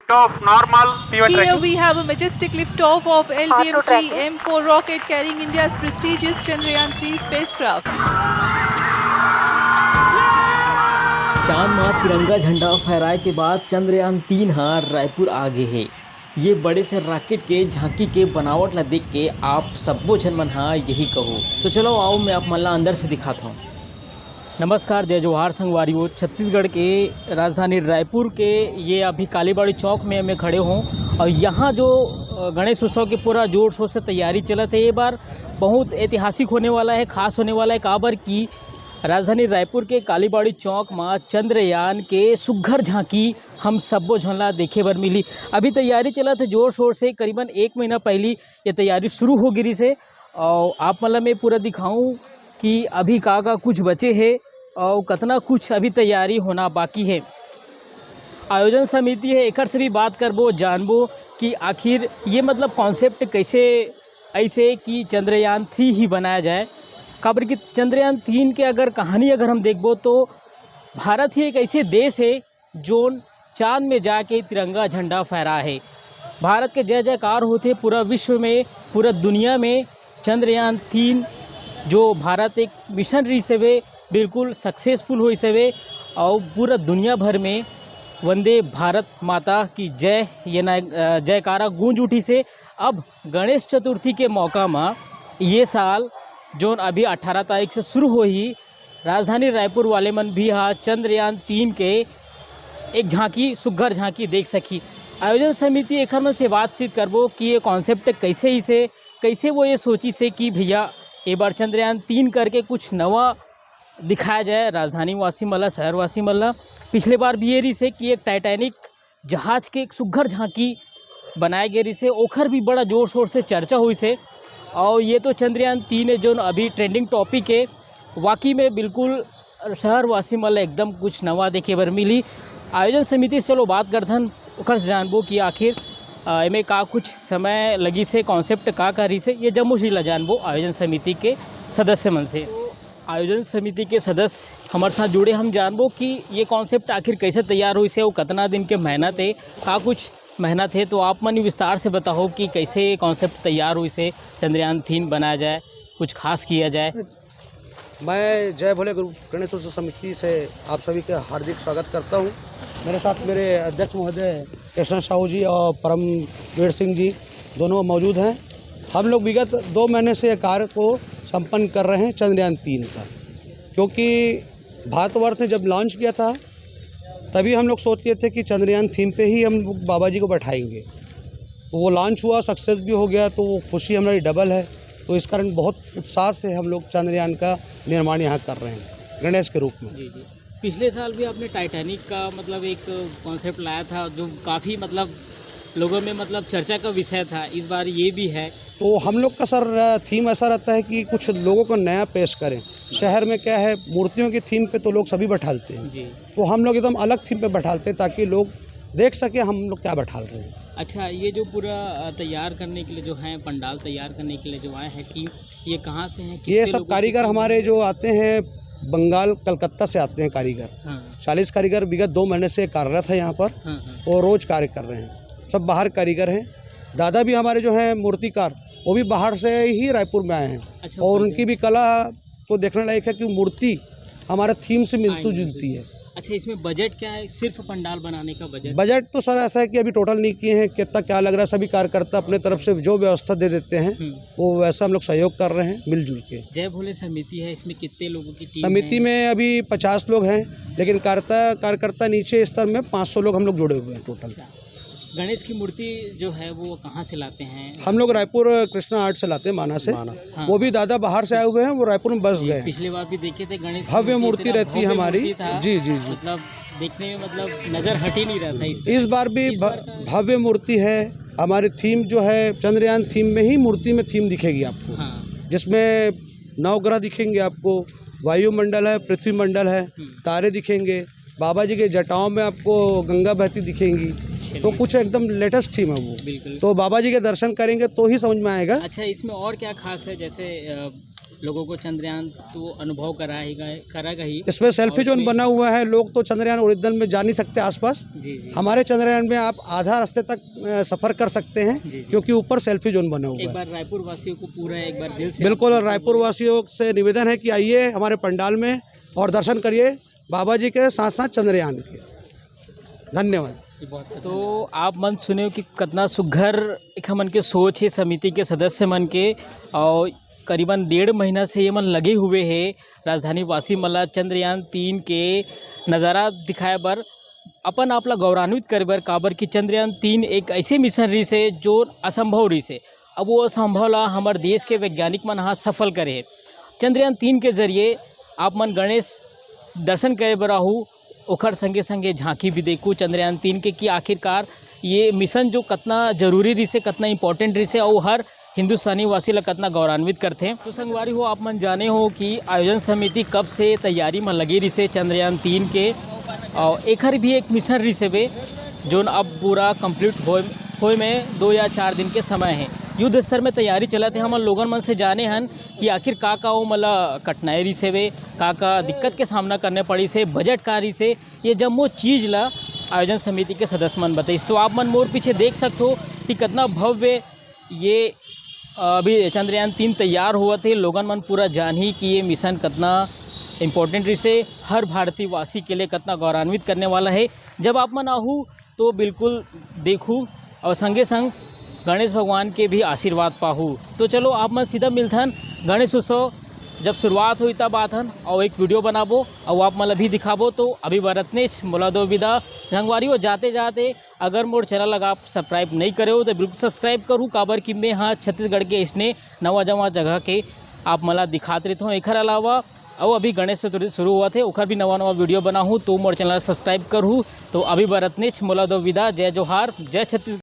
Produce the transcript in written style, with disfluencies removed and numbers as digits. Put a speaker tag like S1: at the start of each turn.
S1: Liftoff normal P1
S2: Here
S1: tracking.
S2: we have a majestic liftoff of LVM-3 M4 rocket carrying India's prestigious Chandrayaan-3 spacecraft.
S3: चांद मां तिरंगा झंडा फहराए के बाद चंद्रयान 3 रायपुर आगे है। ये बड़े से रॉकेट के झांकी के बनावट ला देख के आप सबो झन मन यही कहो। तो चलो आओ मैं आप मन ला अंदर से दिखाता हूँ। नमस्कार, जय जोहार संगवारियों। छत्तीसगढ़ के राजधानी रायपुर के ये अभी कालीबाड़ी चौक में मैं खड़े हूँ और यहाँ जो गणेश उत्सव के पूरा जोर शोर से तैयारी चलत है। ये बार बहुत ऐतिहासिक होने वाला है, खास होने वाला है। काबर की राजधानी रायपुर के कालीबाड़ी चौक में चंद्रयान के सुघ्घर झांकी हम सबो झनला देखे बर मिली। अभी तैयारी चलत है जोर शोर से। करीबन 1 महीना पहली ये तैयारी शुरू हो गिरी से और आप मतलब मैं पूरा दिखाऊं कि अभी का कुछ बचे है और कितना कुछ अभी तैयारी होना बाकी है। आयोजन समिति है, एक से भी बात करबो जानबो कि आखिर ये मतलब कॉन्सेप्ट कैसे ऐसे कि चंद्रयान 3 ही बनाया जाए। काबर कि चंद्रयान 3 के अगर कहानी अगर हम देखबो तो भारत ही एक ऐसे देश है जो चाँद में जाके तिरंगा झंडा फहरा है। भारत के जय जयकार होते पूरा विश्व में, पूरा दुनिया में। चंद्रयान 3 जो भारत एक मिशनरी से वे बिल्कुल सक्सेसफुल हुई से वे और पूरा दुनिया भर में वंदे भारत माता की जय ये जयकारा गूंज उठी से। अब गणेश चतुर्थी के मौका में ये साल जो अभी 18 तारीख से शुरू हो ही राजधानी रायपुर वाले मन भी चंद्रयान 3 के एक झांकी सुघ्घर झांकी देख सकी। आयोजन समिति एक में से बातचीत करबो कि ये कॉन्सेप्ट कैसे वो ये सोची से कि भैया एक बार चंद्रयान 3 करके कुछ नवा दिखाया जाए राजधानी वासी मल्ला, शहरवासी मल्ला। पिछले बार भी ये रही से कि एक टाइटैनिक जहाज के एक सुघ्घर झांकी बनाए गए रही से, ओखर भी बड़ा जोर शोर से चर्चा हुई से। और ये तो चंद्रयान 3 है जो अभी ट्रेंडिंग टॉपिक है। वाकई में बिल्कुल शहरवासी मल्ला एकदम कुछ नवा देखे बर मिली। आयोजन समिति से चलो बात करथन ओखर से जानबो कि आखिर एमें का कुछ समय लगी से, कॉन्सेप्ट का रही से, ये जम्मू ला जानबो आयोजन समिति के सदस्य मन से। तो आयोजन समिति के सदस्य हमारे साथ जुड़े, हम जानबो कि ये कॉन्सेप्ट आखिर कैसे तैयार हुई से और कितना दिन के मेहनत है, का कुछ मेहनत है। तो आप मन विस्तार से बताओ कि कैसे कॉन्सेप्ट तैयार हुई से चंद्रयान 3 बनाया जाए, कुछ खास किया जाए।
S4: मैं जय भोले गुरु गणेश उत्सव समिति से आप सभी का हार्दिक स्वागत करता हूं। मेरे साथ मेरे अध्यक्ष महोदय कृष्ण साहू जी और परमवीर सिंह जी दोनों मौजूद हैं। हम लोग विगत 2 महीने से कार्य को संपन्न कर रहे हैं चंद्रयान 3 का, क्योंकि भारतवर्ष ने जब लॉन्च किया था तभी हम लोग सोच रहे थे कि चंद्रयान थीम पे ही हम बाबा जी को बैठाएंगे। तो वो लॉन्च हुआ, सक्सेस भी हो गया, तो वो खुशी हमारी डबल है। तो इस कारण बहुत उत्साह से हम लोग चंद्रयान का निर्माण यहाँ कर रहे हैं गणेश के रूप में।
S3: जी। पिछले साल भी आपने टाइटैनिक का मतलब एक कॉन्सेप्ट लाया था जो काफ़ी मतलब लोगों में मतलब चर्चा का विषय था। इस बार ये भी है।
S4: तो हम लोग का सर थीम ऐसा रहता है कि कुछ लोगों को नया पेश करें। शहर में क्या है, मूर्तियों की थीम पे तो लोग सभी बैठालते हैं
S3: जी।
S4: तो हम लोग एकदम अलग थीम पे बैठालते हैं ताकि लोग देख सके हम लोग क्या बैठाल रहे हैं।
S3: अच्छा, ये जो पूरा तैयार करने के लिए जो है पंडाल तैयार करने के लिए जो आए हैं टीम, ये कहाँ से हैं?
S4: ये सब कारीगर हमारे जो आते हैं बंगाल, कलकत्ता से आते हैं कारीगर।
S3: हाँ।
S4: 40 कारीगर विगत 2 महीने से कार्यरत है यहाँ पर।
S3: हाँ।
S4: और रोज़ कार्य कर रहे हैं। सब बाहर कारीगर हैं। दादा भी हमारे जो हैं मूर्तिकार, वो भी बाहर से ही रायपुर में आए हैं।
S3: अच्छा,
S4: और उनकी भी कला तो देखने लायक है कि मूर्ति हमारे थीम से मिलती जुलती है।
S3: अच्छा, इसमें बजट क्या है? सिर्फ पंडाल बनाने का
S4: बजट तो सर ऐसा है कि अभी टोटल नहीं किए हैं, कितना क्या लग रहा है। सभी कार्यकर्ता अपने तरफ से जो व्यवस्था दे देते हैं वो वैसा हम लोग सहयोग कर रहे हैं मिलजुल के।
S3: जय भोले समिति है, इसमें कितने लोगों की टीम
S4: समिति में अभी 50 लोग हैं, लेकिन कार्यकर्ता नीचे स्तर में 500 लोग हम लोग जुड़े हुए हैं टोटल।
S3: गणेश की मूर्ति जो है वो कहाँ से लाते हैं?
S4: हम लोग रायपुर कृष्णा आर्ट से लाते हैं, माना से।
S3: हाँ।
S4: वो भी दादा बाहर से आए हुए हैं, वो रायपुर में बस गए।
S3: पिछले बार भी देखे थे गणेश
S4: भव्य मूर्ति रहती है हमारी। जी।
S3: मतलब देखने में मतलब नज़र हट ही नहीं रहा था।
S4: इस बार भी भव्य मूर्ति है। हमारी थीम जो है चंद्रयान थीम में ही मूर्ति में थीम दिखेगी आपको।
S3: हाँ।
S4: जिसमें नवग्रह दिखेंगे आपको, वायुमंडल है, पृथ्वी मंडल है, तारे दिखेंगे, बाबा जी के जटाओं में आपको गंगा बहती दिखेंगी। तो कुछ एकदम लेटेस्ट थीम है वो।
S3: बिल्कुल।
S4: तो बाबा जी के दर्शन करेंगे तो ही समझ में आएगा।
S3: अच्छा, इसमें और क्या खास है? जैसे लोगों को चंद्रयान तो अनुभव कराएगा ही।
S4: इसमें सेल्फी जोन बना हुआ है, लोग तो चंद्रयान ओरिजिनल में जा नहीं सकते आसपास।
S3: जी जी।
S4: हमारे चंद्रयान में आप आधा रास्ते तक सफर कर सकते हैं,
S3: जी।
S4: क्योंकि ऊपर सेल्फी जोन बना हुआ
S3: एक
S4: है।
S3: बार रायपुर वासियों को पूरा एक बार दिल से
S4: बिल्कुल, और रायपुर वासियों से निवेदन है कि आइए हमारे पंडाल में और दर्शन करिए बाबा जी के साथ साथ चंद्रयान के। धन्यवाद।
S3: तो आप मन सुने हो कि कितना सुघर एक हमन के सोच है समिति के सदस्य मन के, और करीबन 1.5 महीना से ये मन लगे हुए हैं राजधानी वासी मला चंद्रयान 3 के नज़ारा दिखाए बर, अपन आपला गौरवान्वित करे बर, काबर कि चंद्रयान 3 एक ऐसे मिशन रही से जो असंभव रही से। अब वो असंभव ला हमारे देश के वैज्ञानिक मन हाँ सफल करे है। चंद्रयान 3 के जरिए आप मन गणेश दर्शन करे बर आहू, ओखर संगे संगे झांकी भी देखूँ चंद्रयान 3 के कि आखिरकार ये मिशन जो कितना जरूरी रही से, कितना इंपॉर्टेंट रही से, और हर हिंदुस्तानी वासी ला कितना गौरवान्वित करते हैं। तो संगवारी हो आप मन जाने हो कि आयोजन समिति कब से तैयारी में लगी रही से चंद्रयान 3 के, और एखर भी एक मिशन रही से वे जो अब पूरा कंप्लीट होए में 2 या 4 दिन के समय है। युद्ध स्तर में तैयारी चलत है। हम लोगन मन से जाने हन कि आखिर का वो मतलब कठिनाई रही से वे का दिक्कत के सामना करने पड़ी से, बजट का रही से, ये जम्मो चीज़ ला आयोजन समिति के सदस्य मन बताइस। तो आप मन मोर पीछे देख सकते हो कि कितना भव्य ये अभी चंद्रयान 3 तैयार हुआ थे। लोगन मन पूरा जान ही कि ये मिशन कितना इम्पोर्टेंट रही से, हर भारतीय वासी के लिए कितना गौरवान्वित करने वाला है। जब आप मन आहू तो बिल्कुल देखूँ और संगे संग गणेश भगवान के भी आशीर्वाद पाहू। तो चलो आप मन सीधा मिलथन गणेश उत्सव जब शुरुआत हुई तब आथन और एक वीडियो बनाबो और आप मन अभी दिखाबो। तो अभी बरतनेच मोला दो विदा। संगवारी हो जाते जाते अगर मोर चैनल लगा आप सब्सक्राइब नहीं करे हो तो बिल्कुल सब्सक्राइब करूँ, काबर कि मैं हाँ छत्तीसगढ़ के इसने नवा जवा जगह के आप मला दिखाते रहता हूँ। एकर अलावा और अभी गणेश चतुर्थी शुरू हुआ थे, ओखर भी नवा वीडियो बनाऊँ, तो मोर चैनल सब्सक्राइब करूँ। तो अभी बरतनेच मोला दो विदा। जय जोहार, जय छत्तीसगढ़।